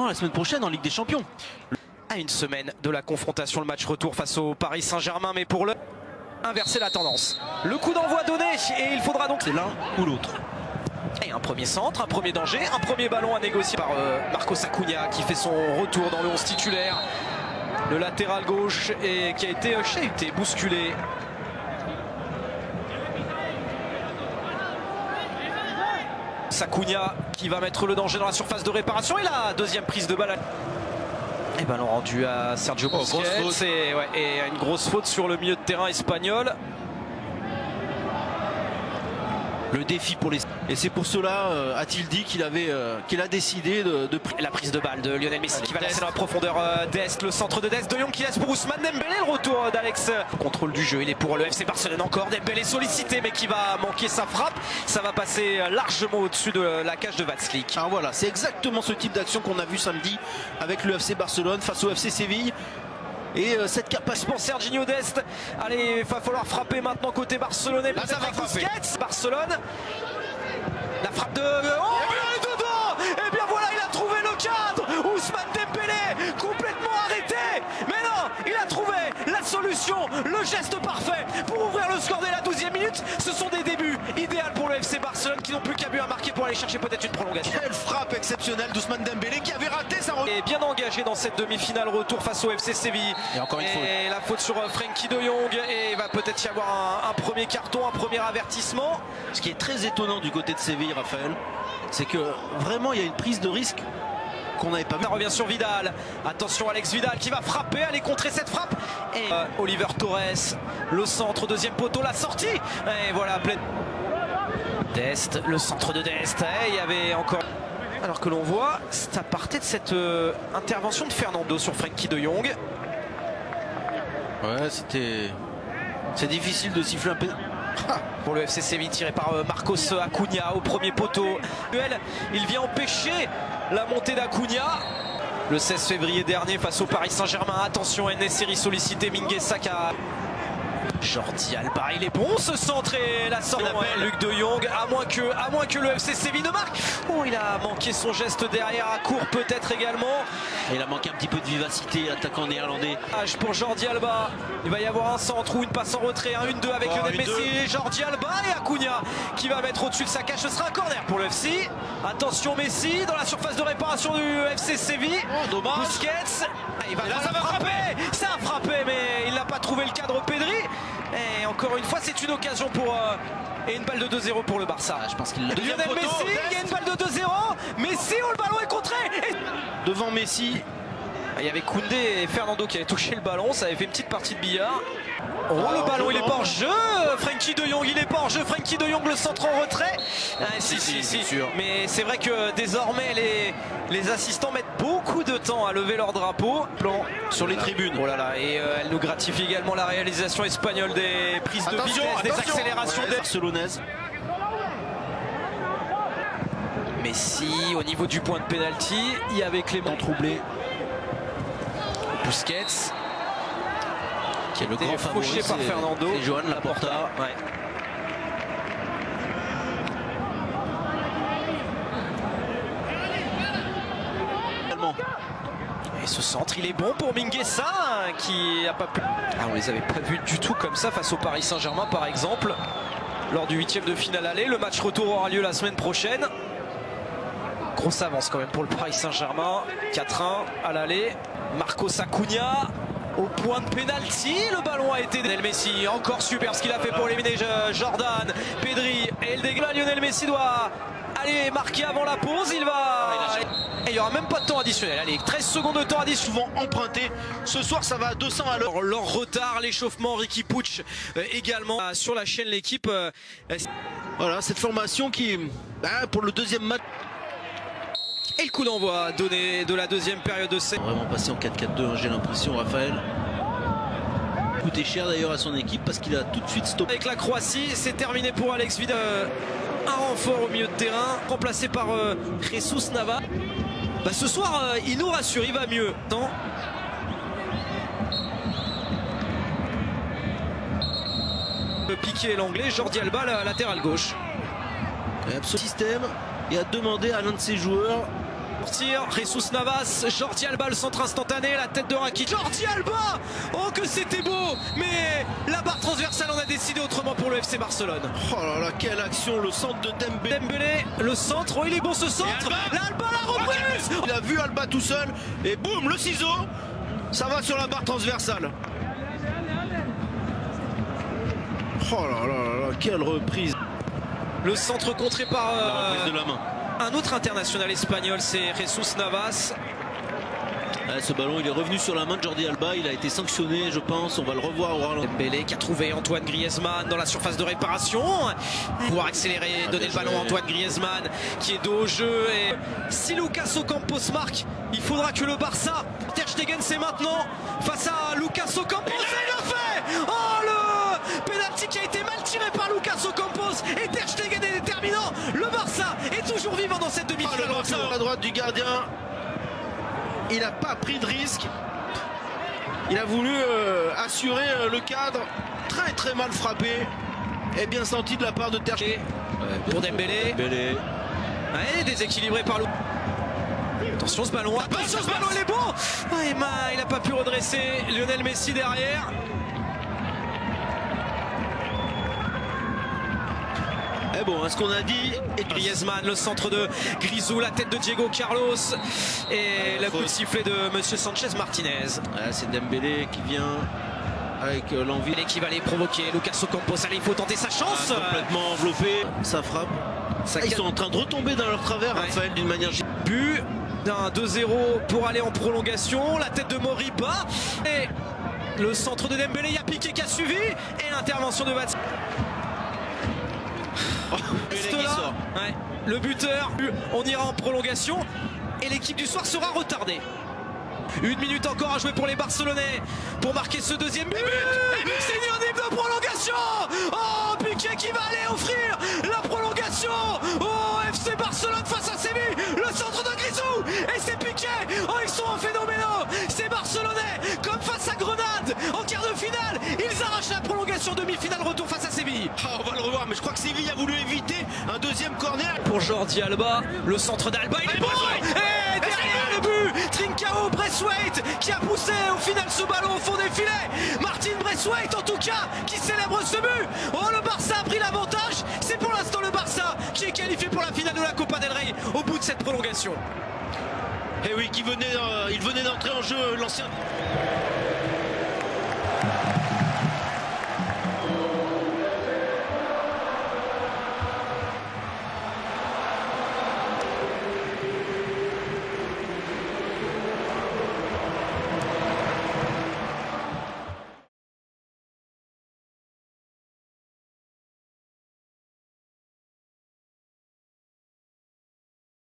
La semaine prochaine en Ligue des Champions. À une semaine de la confrontation, le match retour face au Paris Saint-Germain, mais pour inverser la tendance. Le coup d'envoi donné et il faudra donc... C'est l'un ou l'autre. Et un premier centre, un premier danger, un premier ballon à négocier par Marcos Acuna qui fait son retour dans le 11 titulaire. Le latéral gauche et qui a été chahuté, bousculé. Acuna qui va mettre le danger dans la surface de réparation et la deuxième prise de balle. Et ballon rendu à Sergio Busquets et une grosse faute sur le milieu de terrain espagnol. Le défi pour les... Et c'est pour cela, a-t-il dit qu'il a décidé de... La prise de balle de Lionel Messi qui va lancer dans la profondeur d'Est, le centre de Dest, De Jong qui laisse pour Ousmane Dembélé, le retour d'Alex. Contrôle du jeu, il est pour le FC Barcelone encore, Dembélé sollicité mais qui va manquer sa frappe. Ça va passer largement au-dessus de la cage de Vatslik. Alors voilà, c'est exactement ce type d'action qu'on a vu samedi avec le FC Barcelone face au FC Séville. Et cette capacité pour Serginho Dest. Allez, il va falloir frapper maintenant côté barcelonais. Là, ça va Busquets, Barcelone. La frappe de... Oh, il est dedans. Et bien voilà, il a trouvé le cadre. Ousmane Dembélé, complètement arrêté. Mais non, il a trouvé la solution, le geste parfait pour ouvrir le score dès la 12e minute. Ce sont des débuts idéaux pour le FC Barcelone qui n'ont plus qu'à but à marquer pour aller chercher peut-être une prolongation. Quelle frappe exceptionnelle d'Ousmane Dembélé qui avait raté sa... Et bien engagé dans cette demi-finale retour face au FC Séville. Et encore une faute. Et la faute sur Frenkie de Jong. Et il va peut-être y avoir un premier carton, un premier avertissement. Ce qui est très étonnant du côté de Séville, Raphaël, c'est que vraiment il y a une prise de risque qu'on n'avait pas vu. Ça revient sur Vidal. Attention Alex Vidal qui va frapper, aller contrer cette frappe. Et Oliver Torres, le centre, deuxième poteau, la sortie. Et voilà, plein. Dest, le centre de Dest. Et il y avait encore... Alors que l'on voit, ça partait de cette intervention de Fernando sur Frenkie de Jong. Ouais, c'est difficile de siffler un pénalty. Pour le FC Séville tiré par Marcos Acuna au premier poteau. Il vient empêcher la montée d'Acuna. Le 16 février dernier face au Paris Saint-Germain. Attention, Enesiri sollicité, Mingueza. Jordi Alba, il est bon ce centre et la sortie. Luc de Jong, à moins que le FC Séville ne marque. Oh, il a manqué son geste derrière à court peut-être également. Et il a manqué un petit peu de vivacité, l'attaquant néerlandais. Pour Jordi Alba, il va y avoir un centre ou une passe en retrait, un 1-2 avec Lionel Messi, Jordi Alba et Acuna qui va mettre au-dessus de sa cage. Ce sera un corner pour le FC. Attention Messi dans la surface de réparation du FC Séville. Oh, dommage. Busquets, il va frapper. Ça a frappé mais il n'a pas trouvé le cadre Pedri. Et encore une fois, c'est une occasion pour... et une balle de 2-0 pour le Barça. Je pense qu'il l'a. Lionel Messi, il y a une balle de 2-0. Messi, oh, le ballon est contré. Devant Messi. Il y avait Koundé et Fernando qui avaient touché le ballon. Ça avait fait une petite partie de billard. Oh, le ballon, il est pas en jeu. Frenkie de Jong, il est pas en jeu. Frenkie de Jong, le centre en retrait. Si. Sûr. Mais c'est vrai que désormais, les assistants mettent beaucoup de temps à lever leur drapeau. Plan sur les tribunes. Oh là là, et elle nous gratifie également la réalisation espagnole des prises de vitesse, des accélérations des barcelonaises. Messi, au niveau du point de pénalty, il y avait Clément troublé. Busquets, qui est le grand favori par Fernando. Et Joan Laporta. Ouais. Et ce centre, il est bon pour Mingueza qui a pas pu... Ah, on les avait pas vus du tout comme ça face au Paris Saint-Germain par exemple. Lors du 8e de finale aller, le match retour aura lieu la semaine prochaine. Grosse avance quand même pour le Paris Saint-Germain. 4-1 à l'aller. Marcos Acuna au point de pénalty. Le ballon a été... Lionel Messi, encore super ce qu'il a fait pour éliminer Jordan, Pedri et le dégât. Lionel Messi doit aller marquer avant la pause. Il va... Et il n'y aura même pas de temps additionnel. Allez, 13 secondes de temps additionnel. Souvent emprunté. Ce soir, ça va à 200 à l'heure. Leur retard, l'échauffement, Ricky Puig également sur la chaîne L'équipe. Voilà, cette formation qui, pour le deuxième match. Et le coup d'envoi donné de la deuxième période de cette. Vraiment passé en 4-4-2, j'ai l'impression, Raphaël. Coûté cher d'ailleurs à son équipe parce qu'il a tout de suite stoppé. Avec la Croatie, c'est terminé pour Alex Vidal. Un renfort au milieu de terrain, remplacé par Jesus Nava. Ce soir, il nous rassure, il va mieux. Non. Le piqué l'anglais, Jordi Alba, la latéral gauche. Ce système et a demandé à l'un de ses joueurs Sortir, Jesus Navas, Jordi Alba, le centre instantané, la tête de Rakitic. Jordi Alba! Oh que c'était beau! Mais la barre transversale en a décidé autrement pour le FC Barcelone. Oh là là, quelle action, le centre de Dembélé. Dembélé, le centre, oh il est bon ce centre! L'Alba la reprise! Il a vu Alba tout seul et boum, le ciseau. Ça va sur la barre transversale. Oh là là là, quelle reprise. Le centre contré par La reprise de la main. un autre international espagnol, c'est Jesus Navas. Ce ballon, il est revenu sur la main de Jordi Alba. Il a été sanctionné, je pense. On va le revoir au ralenti. Dembélé qui a trouvé Antoine Griezmann dans la surface de réparation. Pouvoir accélérer, donner le ballon à Antoine Griezmann qui est dos au jeu. Et si Lucas Ocampos marque, il faudra que le Barça. Ter Stegen, c'est maintenant face à Lucas Ocampos. Et il l'a fait! Oh, le pénalty qui a été mal tiré par Lucas Ocampos. Et Ter Stegen est déterminant. Le Barça est toujours vivant dans cette demi-finale. Le Barça à la droite du gardien. Il n'a pas pris de risque. Il a voulu assurer le cadre. Très très mal frappé. Et bien senti de la part de Ter Stegen. Pour Dembélé. Ouais, déséquilibré par Lou. Attention ce ballon. Attention ce ballon, il est bon. Ah, il n'a pas pu redresser Lionel Messi derrière. Eh bon, à ce qu'on a dit. Et Griezmann, le centre de Grisou, la tête de Diego Carlos et le coup de sifflet de Monsieur Sanchez Martinez. Ah, c'est Dembélé qui vient avec l'envie. Et qui va les provoquer. Lucas Ocampos, allez, il faut tenter sa chance. Complètement enveloppé. Ça frappe. Ils sont en train de retomber dans leur travers, Raphaël, d'une manière. But d'un 2-0 pour aller en prolongation. La tête de Moriba. Et le centre de Dembélé, il y a Piqué qui a suivi. Et l'intervention de Vats. Ouais, le buteur, on ira en prolongation et l'équipe du soir sera retardée. 1 minute encore à jouer pour les Barcelonais pour marquer ce deuxième but. C'est une de prolongation. Oh, Piqué qui va aller offrir la prolongation au FC Barcelone face à Séville. Le centre de Grisou et c'est Piqué. Oh, ils sont phénoménaux. Ces Barcelonais, comme face à Grenade en quart de finale, ils arrachent la prolongation demi-finale retour face à Séville. On va le revoir, mais je crois que Séville a voulu éviter un deuxième corner. Pour Jordi Alba, le centre d'Alba, il est bon. Et derrière le but, Trincao Braithwaite qui a poussé au final ce ballon au fond des filets. Martin Braithwaite en tout cas qui célèbre ce but. Oh, le Barça a pris l'avantage. C'est pour l'instant le Barça qui est qualifié pour la finale de la Copa del Rey au bout de cette prolongation. Et oui, il venait d'entrer en jeu l'ancien.